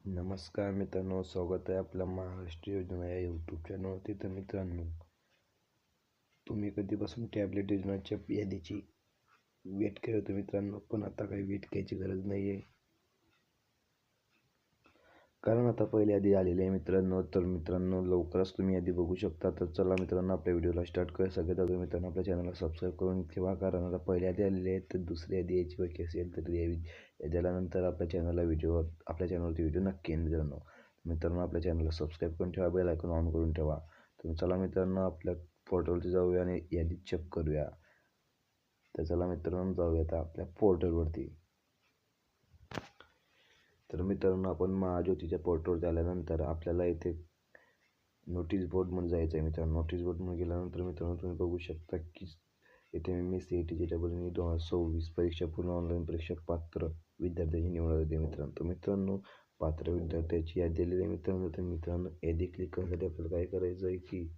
नमस्कार मित्रांनो, स्वागत आहे आपल्या महाराष्ट्र योजना या यूट्यूब चॅनलवरती. तर मित्रांनो, तुम्ही कधीपासून टॅबलेट योजनाच्या यादीची वेट करत होते मित्रांनो, पण आता काही वेट करायची गरज नाही आहे, कारण आता पहिले यादी आलेली आहे मित्रांनो. तर मित्रांनो, लवकरच तुम्ही यादी बघू शकता. तर चला मित्रांनो, आपल्या व्हिडिओला स्टार्ट करूया. सगळ्यात अगोदर मित्रांनो, आपल्या चॅनलला सबस्क्राईब करून ठेवा, कारण आता पहिल्या यादी आलेली आहे. तर दुसरी यादी यायची बाकी असेल तर यादी आल्यानंतर आपल्या चॅनलवरती व्हिडिओ नक्की येईल मित्रांनो. आपल्या चॅनलला सबस्क्राईब करून ठेवा, बेल आयकॉन ऑन करून ठेवा. तर चला मित्रांनो, आपल्या पोर्टलवरती जाऊया आणि यादी चेक करूया. तर चला मित्रांनो, जाऊया आता आपल्या पोर्टलवरती. तर मित्रांनो, आपण महाज्योतीच्या पोर्टलवर आल्यानंतर आपल्याला इथे नोटीस बोर्डमध्ये जायचं आहे मित्रांनो. नोटीस बोर्डमध्ये गेल्यानंतर मित्रांनो, तुम्ही बघू शकता की इथे CET JEE 2026 परीक्षा पूर्ण ऑनलाईन परीक्षा पात्र विद्यार्थ्यांची निवड होते मित्रांनो. तर मित्रांनो, पात्र विद्यार्थ्याची यादी दिलेली आहे मित्रांनो. तर मित्रांनो, यादी क्लिक करण्यासाठी आपल्याला काय करायचं आहे की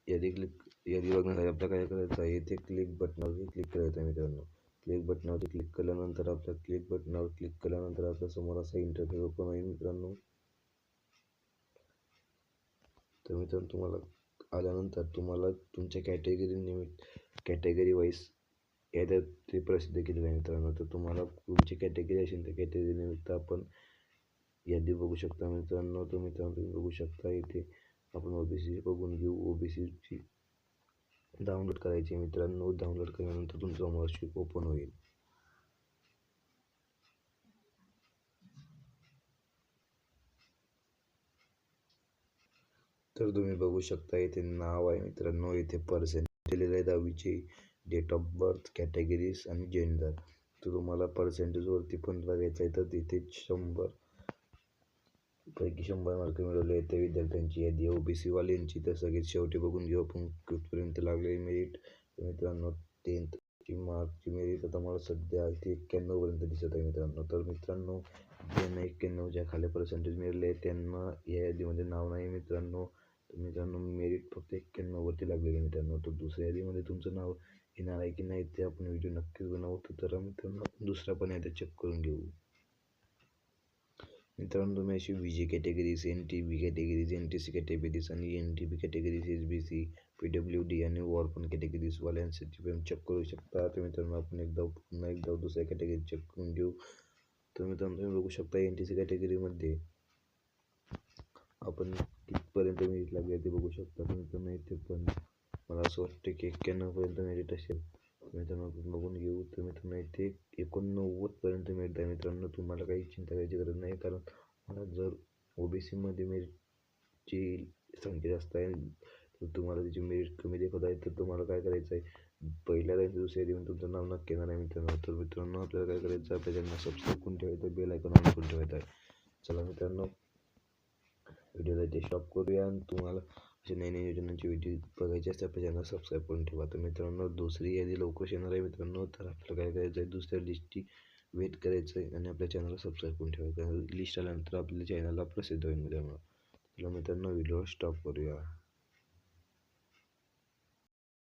यादी बघण्यासाठी आपल्याला काय करायचं आहे, इथे क्लिक बटनावर क्लिक करायचं आहे मित्रांनो. क्लिक बटनावर क्लिक केल्यानंतर आपल्या समोर असा इंटरफेस ओपन होईल मित्रांनो. तर मित्रांनो, तुम्हाला आल्यानंतर तुम्हाला तुमच्या कॅटेगरी वाईज याद्या ते प्रसिद्ध केलेलं आहे मित्रांनो. तर तुम्हाला तुमची कॅटेगरी असेल तर कॅटेगरी निमित्त आपण यादी बघू शकता मित्रांनो. तर मित्रांनो, तुम्ही बघू शकता इथे आपण OBC बघून घेऊ. OBCची डाउनलोड करायची मित्रांनो. डाउनलोड केल्यानंतर तुमचा मार्कशीट ओपन होईल. तर तुम्ही बघू शकता इथे नाव आहे मित्रांनो, इथे पर्सेंट दिलेलं आहे 10वीची, डेट ऑफ बर्थ, कॅटेगरीज आणि जेंडर. तर तुम्हाला पर्सेंटेजवरती पण बघायचं आहे. तर तिथे 100 पैकी 100 मार्क मिळवले आहेत त्या विद्यार्थ्यांची यादी OBC वाल्यांची. तर सगळ्यात शेवटी बघून घेऊ आपण कुठपर्यंत लागलेली मेरिट. मित्रांनो, 10th मार्कची मेरिट आता मला सध्या इथे 91 पर्यंत दिसत आहे मित्रांनो. तर मित्रांनो, ज्यांना 91च्या खाली पर्सेंटेज मिळाले आहे त्यांना या यादीमध्ये नाव नाही मित्रांनो. तर मित्रांनो, मेरिट फक्त 91 वरती लागलेली आहे मित्रांनो. तर दुसऱ्या यादीमध्ये तुमचं नाव येणार आहे की नाही ते आपण व्हिडिओ नक्कीच बनवतो. तर मित्रांनो, दुसरा पण यादी चेक करून घेऊ. मित्रांनो, तुम्ही अशी VG categories, NTB categories, NTC categories आणि NTB कॅटेगरीज, SBC, PWD आणि वॉर्पन कॅटेगरीज वाल्यांसाठी पण चेक करू शकता. तर मित्रांनो, आपण पुन्हा एकदा दुसऱ्या कॅटेगरी चेक करून घेऊ. तर मित्रांनो, तुम्ही बघू शकता NTC कॅटेगरीमध्ये आपण कितपर्यंत मेरिट लागले ते बघू शकता. तर मित्रांनो, इथे पण मला असं वाटतं की 91 पर्यंत मेरिट असेल. मित्रांनो, बघून घेऊ. तर मित्रांनो, इथे 89 पर्यंत मेरिट आहे मित्रांनो. तुम्हाला काही चिंता करायची गरज नाही, कारण मला जर OBC मध्ये मेरिटची संख्या जास्त आहे तर तुम्हाला त्याची मेरिट कमी दाखवत आहे, तर तुम्हाला काय करायचं आहे, पहिल्या दुसऱ्या यादीमध्ये तुमचं नाव नक्की येणार आहे मित्रांनो. तर मित्रांनो, आपल्याला काय करायचं आहे, आपल्या चॅनलला सबस्क्राईब करून ठेवायचं, बेल आयकॉन ऑन करून ठेवायचं आहे. चला मित्रांनो, व्हिडिओला इथे स्टॉप करूया. आणि तुम्हाला अशा नवीन योजनांची व्हिडिओ बघायची असते आपल्या चॅनल सबस्क्राईब करून ठेवा. तर मित्रांनो, दुसरी यादी लवकरच येणार आहे मित्रांनो. तर आपल्याला काय करायचं आहे, दुसऱ्या लिस्टची वेट करायचं आहे आणि आपल्या चॅनलला सबस्क्राईब करून ठेवायचं. लिस्ट आल्यानंतर आपल्या चॅनलला प्रसिद्ध होईल मित्रांनो. चला मित्रांनो, व्हिडिओ स्टॉप करूया.